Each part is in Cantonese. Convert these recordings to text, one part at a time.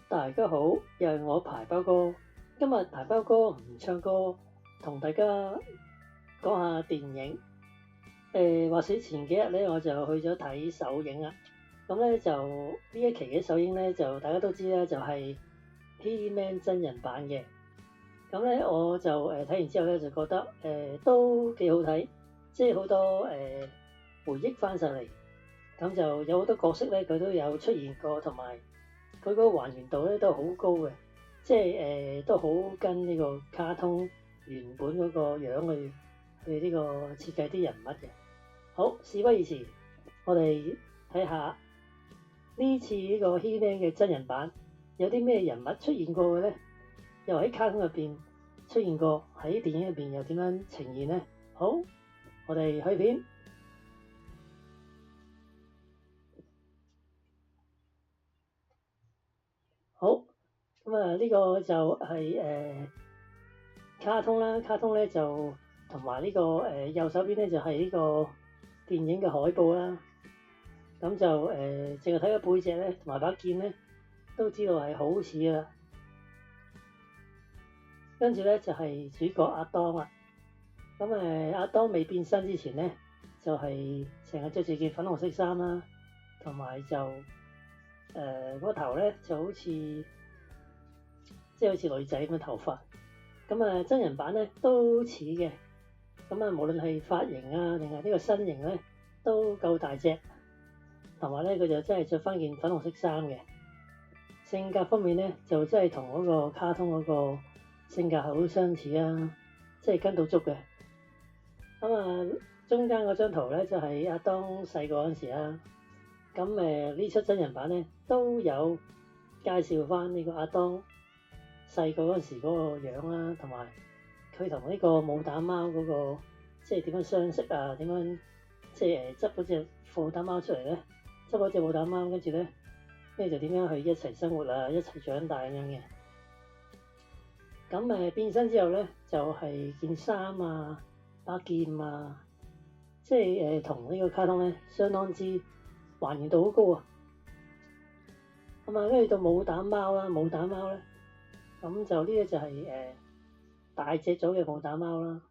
大家好，又係我排包哥。今日排包哥唔唱歌，同大家講下電影。話說前幾日咧，我就去咗睇首映啦。咁咧就呢一期嘅首映咧，就大家都知啦，就係 He-Man 真人版嘅。咁咧我就睇完之後咧，就覺得都幾好睇，即係好多回憶翻晒嚟。咁就有好多角色咧，佢都有出現過，同埋佢嗰個還原度咧都好高嘅，即係都好跟呢個卡通原本嗰個樣去呢個設計啲人物嘅。好，事不宜遲，我哋睇下呢次呢個 He-Man 嘅真人版有啲咩人物出現過嘅咧？又喺卡通入邊出現過，喺電影入邊又點樣呈現咧？好，我哋去片。好，咁呢個就係卡通啦，卡通咧就同埋呢個右手邊咧就係呢個電影嘅海報啦。咁就淨係睇個背脊咧，同埋把劍咧，都知道係好似噶啦。跟住咧就係主角阿當啦。咁阿當未變身之前咧，就係成日着住件粉紅色衫啦，同埋就個頭咧就好似即係好似女仔咁嘅頭髮。咁真人版咧都似嘅。無論係髮型啊，定係呢個身形咧，都夠大隻。同埋咧，佢就真係着翻件粉紅色衫嘅。性格方面咧，就真係同嗰個卡通嗰個性格係好相似啊，即係跟到足嘅。中間嗰張圖咧就係阿當細個嗰陣時啦。呢出真人版咧都有介紹翻呢個阿當細個嗰陣時嗰個樣啦，同埋佢同呢個武打貓嗰個即係點樣相識啊？點樣即係執嗰隻武打貓出嚟咧？執嗰隻武打貓，跟住咧就點樣去一齊生活啊？一齊長大咁樣嘅。變身之後咧，就係件衫啊、把劍啊，即係同呢個卡通咧相當之還原度好高啊。跟住到武打貓啦，武打貓咧，咁就呢個就係大隻咗嘅武打貓啦。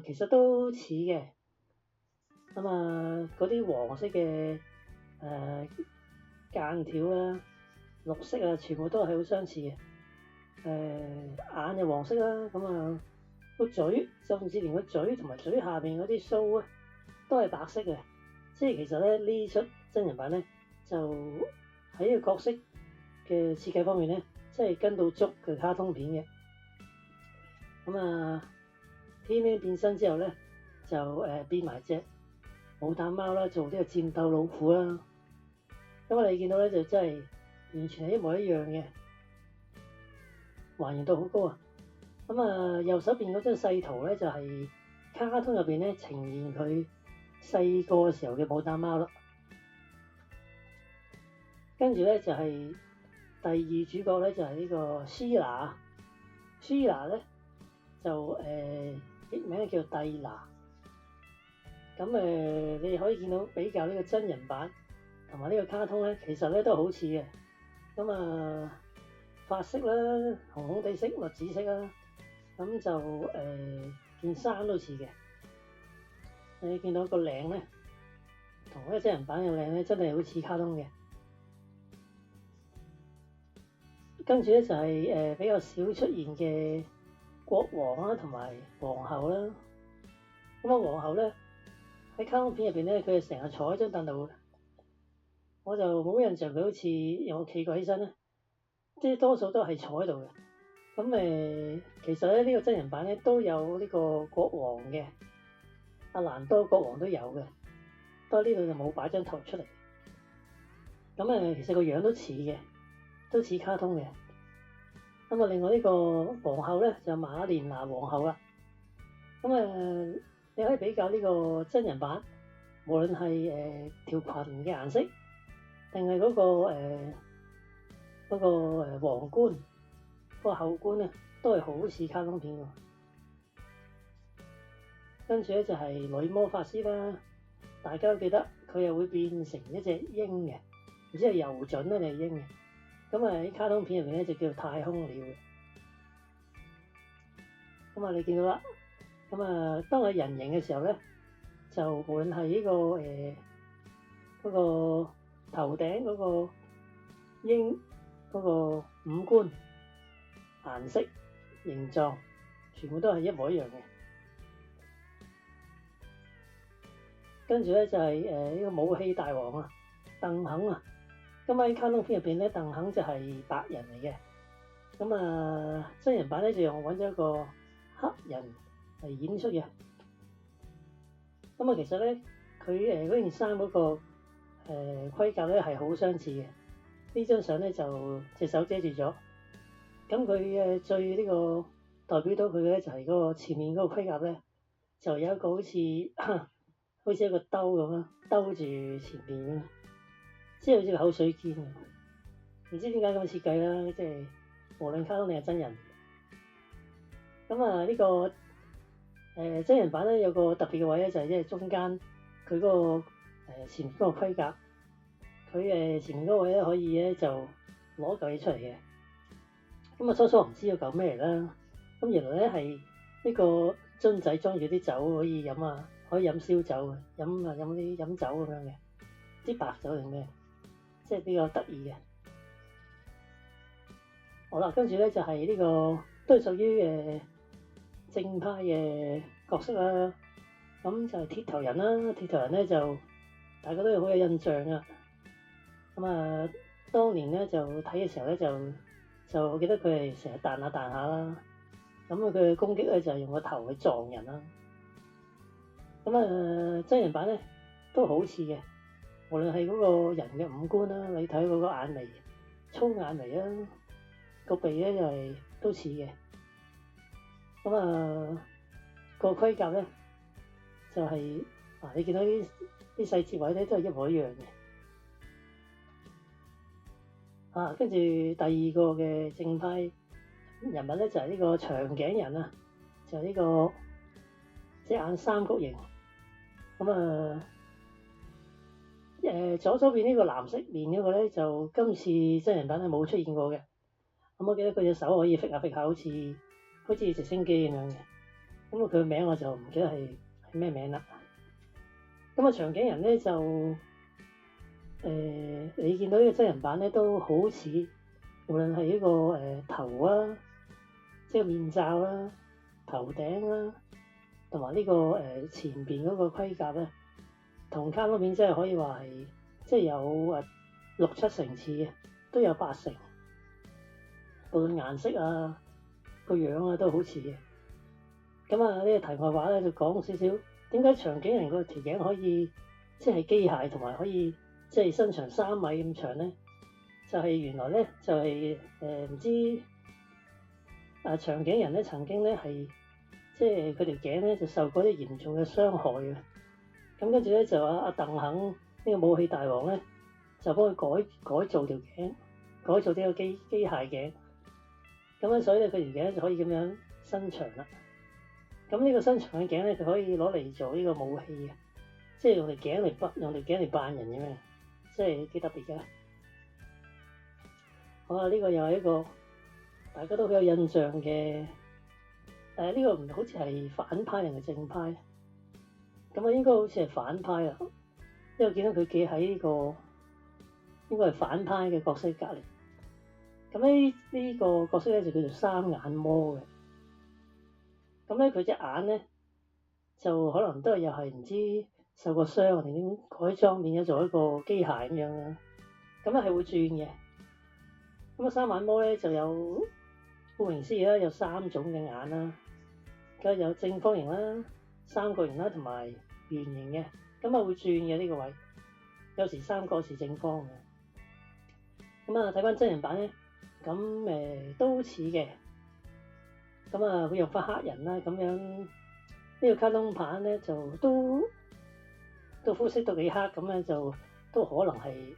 其實都似嘅。嗰啲黃色嘅間條啦、綠色啊，全部都係好相似嘅。眼就黃色啦，個嘴，甚至連個嘴同埋嘴下邊嗰啲鬚咧，都係白色嘅。即係其實咧呢出真人版咧，就喺個角色嘅設計方面咧，即係跟到足嘅卡通片嘅。He-Man 變身之後咧，就變埋隻武打貓啦，做呢個戰鬥老虎啦。我哋見到咧就真係完全係一模一樣嘅，還原度好高啊！右手邊嗰張細圖咧就係卡通入邊咧呈現佢細個嘅時候嘅武打貓啦。跟住咧就係第二主角咧就係呢個 Sheila 咧就譯名叫蒂娜。你可以見到比較呢個真人版同埋呢個卡通咧，其實咧都好似嘅。髮色啦，紅紅地色、栗紫色啦，件衫都似嘅。你見到個領咧，同嗰個真人版嘅領咧，真係好似卡通嘅。跟住咧就係比較少出現嘅國王啦，同埋皇后啦。皇后咧喺卡通片入邊咧，佢係成日坐喺張凳度嘅。我就冇印象佢好似有企過起身咧，即係多數都係坐喺度嘅。其實咧呢個真人版咧都有呢個國王嘅，阿蘭多國王都有嘅，不過呢度就冇擺張圖出嚟。其實個樣都似嘅，都似卡通嘅。另外呢個皇后咧就瑪蓮娜皇后啦。你可以比較呢個真人版，無論係條裙嘅顏色，定係嗰個皇冠，嗰個后冠咧，都係好似卡通片喎。跟住咧就係女魔法師啦，大家都記得佢又會變成一隻鷹嘅。唔知係遊隼啊定係鷹嘅。咁啊喺卡通片入面咧就叫做太空鳥嘅。咁啊你見到啦，咁啊當佢人形嘅時候咧，就無論係呢個嗰個頭頂嗰個鷹嗰個五官、顏色、形狀，全部都係一模一樣嘅。跟住咧就係呢個武器大王啊，鄧肯啊。咁喺卡通片入邊咧，鄧肯就係白人嚟嘅。咁啊真人版咧就用揾咗一個黑人嚟演出嘅。咁啊其實咧佢嗰件衫嗰個盔甲咧係好相似嘅。呢張相咧就隻手遮住咗。咁佢最呢個代表到佢咧就係嗰個前面嗰個盔甲咧，就有一個好似一個兜咁啦，兜住前邊嘅，即係好似個口水肩嘅。唔知點解咁設計啦，即係無論卡通定係真人。咁啊呢個真人版咧有個特別嘅位咧，就係即係中間佢嗰個前面嗰個盔甲，佢前面嗰位咧可以咧就攞嚿嘢出嚟嘅。咁啊初初唔知道嚿咩嚟啦，咁原來咧係呢個樽仔裝住啲酒可以飲啊，可以飲燒酒嘅，飲酒咁樣嘅，啲白酒定咩？即係比較得意嘅。好啦，跟住咧就係呢個都係屬於正派嘅角色啦。咁就係鐵頭人啦，鐵頭人咧就大家都好有印象啊。咁啊，當年咧就睇嘅時候咧就我記得佢係成日彈下啦。咁佢嘅攻擊咧就係用個頭去撞人啦。咁啊真人版咧都好似嘅，無論係嗰個人嘅五官啦，你睇嗰個眼眉粗眼眉啦，個鼻咧又係都似嘅。咁啊個盔甲咧就係你見到啲細節位咧都係一模一樣嘅。跟住第二個嘅正派人物咧就係呢個長頸人啊，就係呢個隻眼三角形。咁啊左邊呢個藍色面嗰個咧就今次真人版係冇出現過嘅。咁我記得佢隻手可以揈下揈下，好似直升機咁樣嘅。咁佢嘅名我就唔記得係咩名啦。咁啊長頸人咧就你見到呢個真人版咧都好似，無論係呢個頭啊，即係面罩啦、頭頂啦，同埋呢個前邊嗰個盔甲咧，同卡通片真係可以話係即係有6-7成似嘅，都有8成。無論顏色啊、個樣啊都好似嘅。咁啊呢個題外話咧就講少少，點解長頸人個條頸可以即係機械同埋可以即係身長3米咁長咧？就係原來咧就係唔知長頸人咧曾經咧係即係佢條頸咧就受過啲嚴重嘅傷害嘅。咁跟住咧就阿鄧肯呢個武器大王咧就幫佢改造條頸，改造呢個機械頸。咁樣所以咧佢條頸就可以咁樣伸長啦。咁呢個伸長嘅頸咧就可以攞嚟做呢個武器嘅，即係用條頸嚟扮人咁樣，即係幾特別嘅。好啊，呢個又係一個大家都好有印象嘅。呢個唔好似係反派定係正派？咁啊應該好似係反派啊，因為見到佢企喺呢個應該係反派嘅角色隔離。咁呢個角色咧就叫做三眼魔嘅。咁咧佢隻眼咧就可能都係又係唔知受過傷定點改裝變咗做一個機械咁樣啦。咁咧係會轉嘅。咁三眼魔咧就有顧名思義啦，有3種嘅眼啦。咁有正方形啦、三角形啦同埋圓形嘅。咁會轉嘅呢個位，有時三角時正方嘅。咁睇翻真人版咧，咁都似嘅。咁會用翻黑人啦，咁樣呢個卡通版咧就都膚色都幾黑，咁樣就都可能係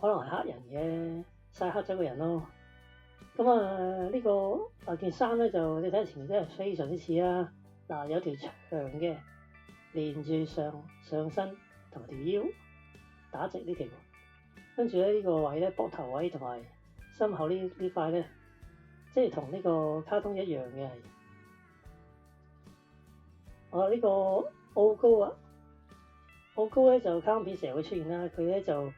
黑人嘅，曬黑咗個人咯。咁呢個件衫咧就你睇前面真係非常之似啦。有條長嘅連住上身同埋條腰打直呢條，跟住咧呢個位咧，膊頭位同埋心口呢塊咧，即係同呢個卡通一樣嘅係。呢個奧高啊，奧高咧就卡通片成日會出現啦，佢咧就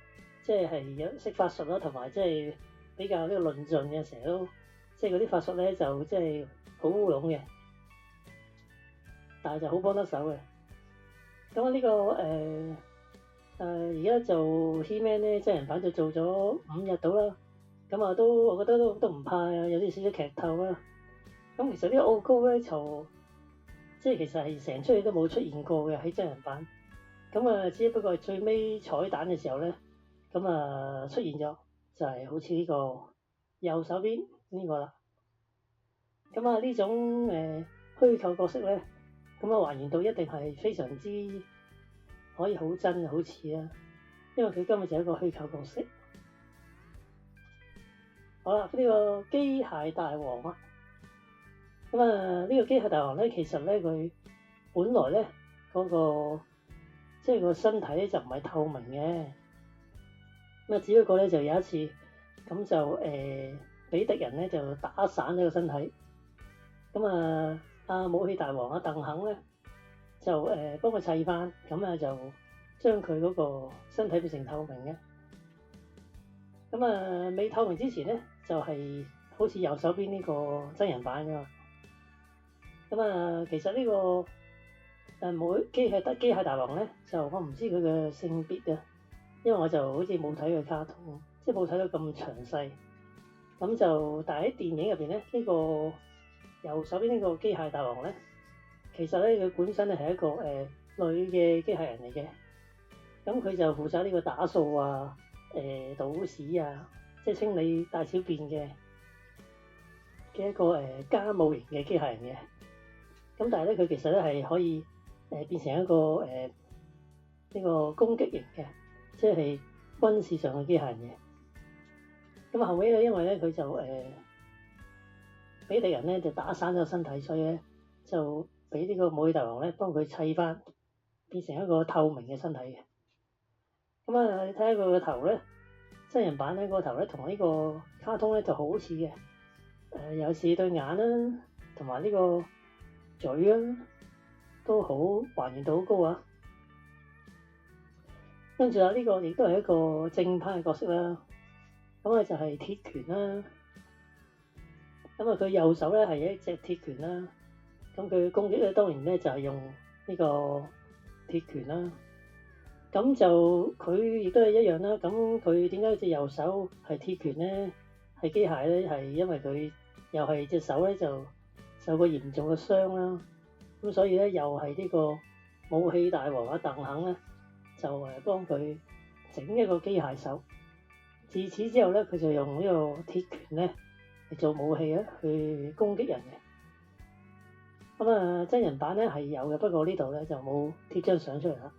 即係有識法術啦，同埋即係比較呢個論盡嘅，成日都即係嗰啲法術咧就即係好烏龍嘅，但係就好幫得手嘅。咁呢個而家就 He-Man 咧真人版就做咗5日到啦，咁啊我覺得都唔怕啊，有啲少少劇透啦。咁其實呢個奧高咧就即係其實係成出戲都冇出現過嘅喺真人版，咁啊只不過係最尾彩蛋嘅時候咧，咁啊出現咗，就係好似呢個右手邊呢個啦。咁啊呢種虛構角色咧，咁啊還原度一定係非常之可以好真好似啊，因為佢根本就係一個虛構角色。好啦，呢個機械大王啊！咁啊，呢個機械大王咧，其實咧佢本來咧嗰個即係個身體咧就唔係透明嘅，咁啊只不過咧就有一次咁就俾敵人咧就打散咗個身體，咁啊武器大王啊鄧肯咧就幫佢砌翻，咁啊就將佢嗰個身體變成透明嘅。咁啊未透明之前咧就係好似右手邊呢個真人版㗎嘛。咁啊，其實呢個機械大王咧，就我唔知佢嘅性別啊，因為我就好似冇睇佢卡通，即係冇睇到咁詳細。咁就但係喺電影入邊咧，呢個右手邊呢個機械大王咧，其實咧佢本身咧係一個女嘅機械人嚟嘅。咁佢就負責呢個打掃啊、倒屎啊，即係清理大小便嘅一個家務型嘅機械人嘅。咁但係咧，佢其實咧係可以變成一個呢個攻擊型嘅，即係軍事上嘅機械人嘅。咁後尾咧，因為咧佢就俾敵人咧就打散咗身體，所以咧就俾呢個武器大王咧幫佢砌翻，變成一個透明嘅身體嘅。咁啊，你睇下佢個頭咧，真人版咧個頭咧同呢個卡通咧就好似嘅，有時對眼啦，同埋呢個嘴啊，都好還原度好高啊！跟住呢個亦都係一個正派嘅角色啦。咁啊就係鐵拳啦。咁啊佢右手咧係一隻鐵拳啦。咁佢攻擊咧當然咧就係用呢個鐵拳啦。咁就佢亦都係一樣啦。咁佢點解隻右手係鐵拳咧？係機械咧？係因為佢又係隻手咧就受過嚴重嘅傷啦，咁所以咧又係呢個武器大王啊鄧肯咧就幫佢整一個機械手。自此之後咧，佢就用呢個鐵拳咧嚟做武器啊，去攻擊人嘅。咁啊，真人版咧係有嘅，不過呢度咧就冇貼張相出嚟啦。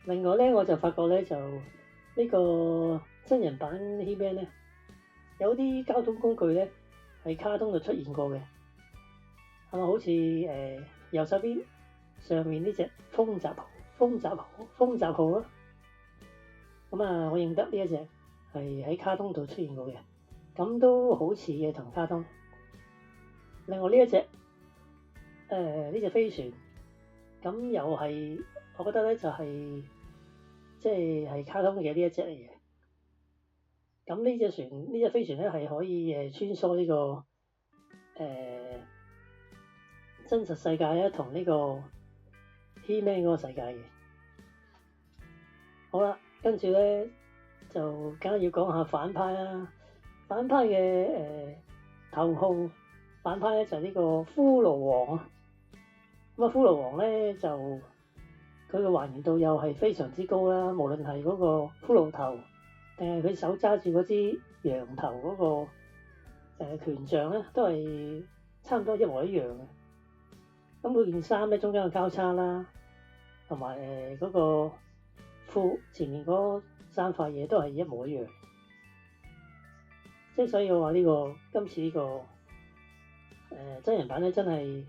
另外咧，我就發覺咧就呢個真人版 He-Man 咧有啲交通工具咧喺卡通度出現過嘅，係咪好似右手邊上面呢隻風閘號啊？咁啊，我認得呢一隻係喺卡通度出現過嘅，咁都好似嘅同卡通。另外呢一隻呢隻飛船，咁又係我覺得咧就係即係卡通嘅呢一隻嚟嘅。咁呢隻飛船咧係可以穿梭呢個真實世界咧同呢個 He-Man 嗰個世界嘅。好啦，跟住咧就梗係要講下反派啦。反派嘅頭號反派咧就係呢個骷髏王啊。咁啊，骷髏王咧就佢嘅還原度又係非常之高啦，無論係嗰個骷髏頭，定係佢手揸住嗰支羊頭嗰個權杖咧，都係差唔多一模一樣嘅。咁佢件衫咧中間嘅交叉啦，同埋嗰個褲前面嗰3塊嘢都係一模一樣。即係所以我話今次呢個真人版咧真係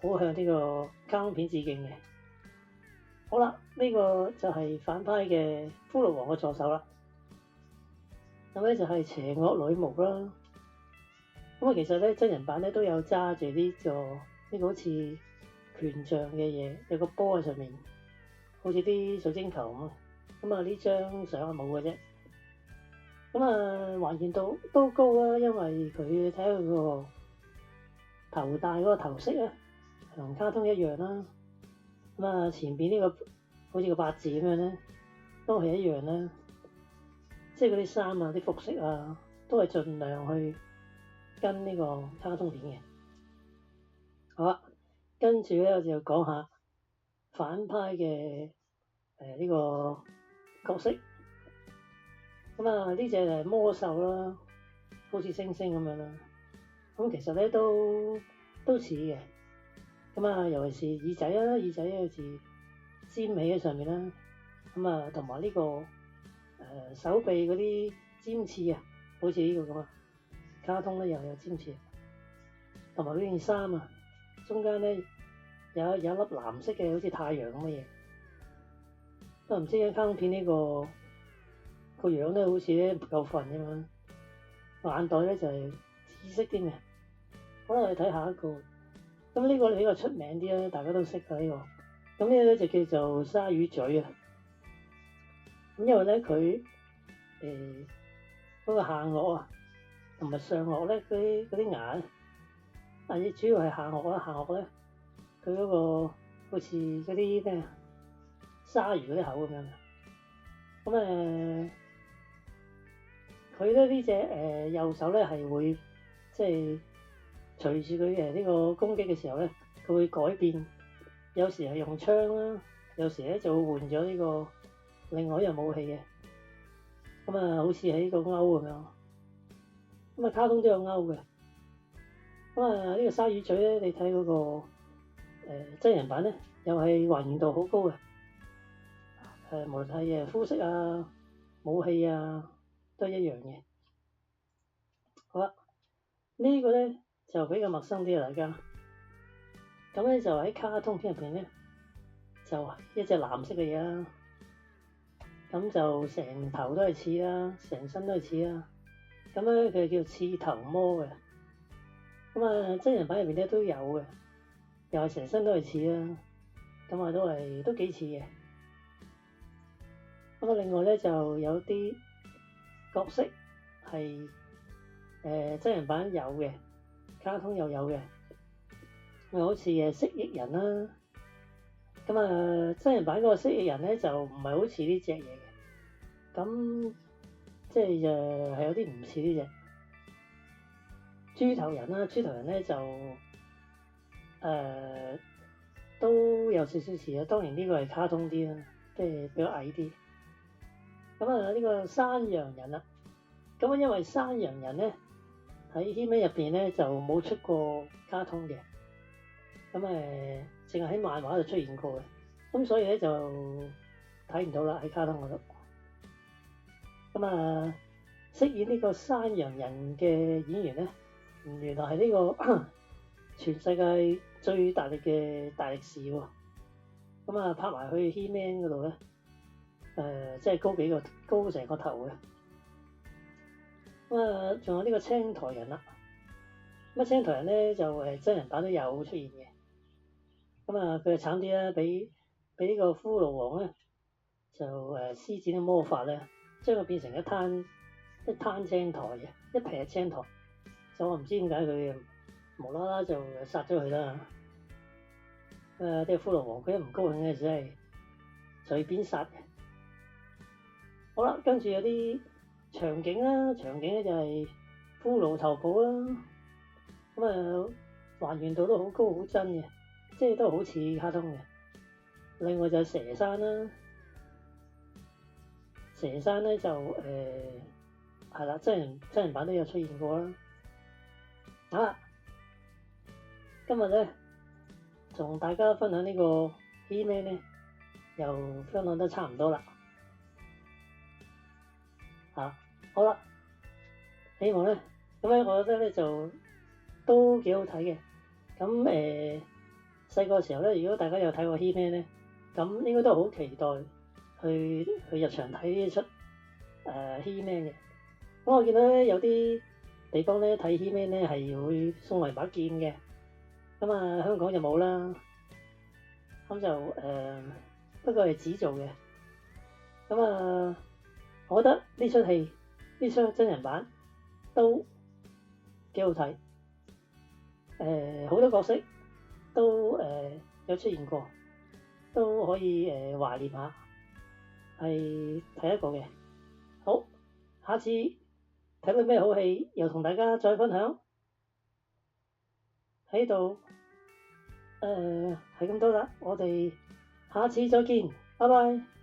好向呢個卡通片致敬嘅。好啦，呢個就係反派嘅骷髏王嘅助手啦。咁咧就係邪惡女巫啦。咁啊，其實咧真人版咧都有揸住呢個好似權杖嘅嘢，有個波喺上面，好似啲水晶球咁啊。咁啊，呢張相係冇嘅啫。咁啊，還原度都高啦，因為佢睇下佢個頭戴嗰個頭飾啊，同卡通一樣啦。咁啊，前邊呢個好似個八字咁樣咧，都係一樣啦。即係嗰啲衫啊、啲服飾啊，都係盡量去跟呢個卡通片嘅。好啦，跟住咧我就講下反派嘅呢個角色。咁啊，呢隻係魔獸啦，好似猩猩咁樣啦。咁其實咧都似嘅。咁啊，尤其是耳仔啦，耳仔好似尖起喺上面啦。咁啊，同埋呢個手臂嗰啲尖刺啊，好似呢個咁啊。卡通咧又有尖刺，同埋呢件衫啊，中間咧有一粒藍色嘅好似太陽咁嘅嘢。都唔知嘅卡通片呢個樣咧，好似咧唔夠瞓咁樣。眼袋咧就係紫色啲嘅。好啦，我哋睇下一個。咁呢個比較出名啲啦，大家都識㗎呢個。咁呢個咧就叫做鯊魚嘴啊。咁因為咧佢嗰個下顎啊，同埋上顎咧嗰啲牙咧，主要係下顎啦。下顎咧佢嗰個好似嗰啲咩鯊魚嗰啲口咁樣。咁佢咧呢隻右手咧係會即係隨住佢呢個攻擊嘅時候咧，佢會改變，有時係用槍啦，有時咧就會換咗呢個另外一樣武器嘅。咁啊，好似喺呢個鈎咁樣。咁啊，卡通都有鈎嘅。咁啊，呢個鯊魚嘴咧，你睇嗰個真人版咧，又係還原度好高嘅。無論係膚色啊、武器啊，都係一樣嘅。好啦，呢個咧就比較陌生啲啊，大家。咁咧就喺卡通片入邊咧，就一隻藍色嘅嘢啦。咁就成頭都係刺啦，成身都係刺啦。咁咧佢叫刺頭魔嘅。咁啊，真人版入邊咧都有嘅，又係成身都係刺啦。咁啊都幾似嘅。咁啊，另外咧就有啲角色係真人版有嘅，卡通又有嘅。好似蜥蜴人啦。咁啊，真人版嗰個蜥蜴人咧就唔係好似呢隻嘢嘅。咁即係係有啲唔似呢隻豬頭人啦。豬頭人咧就都有少少似啊。當然呢個係卡通啲啦，即係比較矮啲。咁啊，呢個山羊人啦。咁啊，因為山羊人咧喺 He-Man 入邊咧就冇出過卡通嘅。咁淨係喺漫畫度出現過嘅。咁所以咧就睇唔到啦，喺卡通嗰度。咁啊，飾演呢個山羊人嘅演員咧，原來係呢個全世界最大力嘅大力士喎。咁啊，拍埋去 He-Man 嗰度咧，即係高成個頭嘅。咁啊，仲有呢個青苔人啦。咁啊，青苔人咧就真人版都有出現嘅。咁啊，佢就慘啲啦，俾呢個骷髏王咧就施展嘅魔法咧，將佢變成一灘青苔嘅，一撇青苔。就我唔知點解佢無啦啦就殺咗佢啦。呢個骷髏王佢一唔高興嘅時係隨便殺嘅。好啦，跟住有啲場景啦，場景咧就係骷髏頭部啦。咁啊，還原度都好高好真嘅，即係都好似卡通嘅。另外就係蛇山啦。蛇山咧就係啦，真人版都有出現過啦。今日咧同大家分享呢個 He-Man 咧，又分享得差唔多啦。好啦，希望咧咁咧，我覺得咧就都幾好睇嘅。咁細個時候咧，如果大家有睇過 He-Man 咧，咁應該都好期待去入場睇呢出He-Man 嘅。咁我見到咧有啲地方咧睇 He-Man 咧係會送嚟把劍嘅，咁香港就冇啦。咁就不過係紙做嘅。咁我覺得呢出戲呢出真人版都幾好睇。好多角色都有出現過，都可以懷念下，係睇一個嘅。好，下次睇到咩好戲，又同大家再分享。喺度係咁多啦，我哋下次再見，拜拜。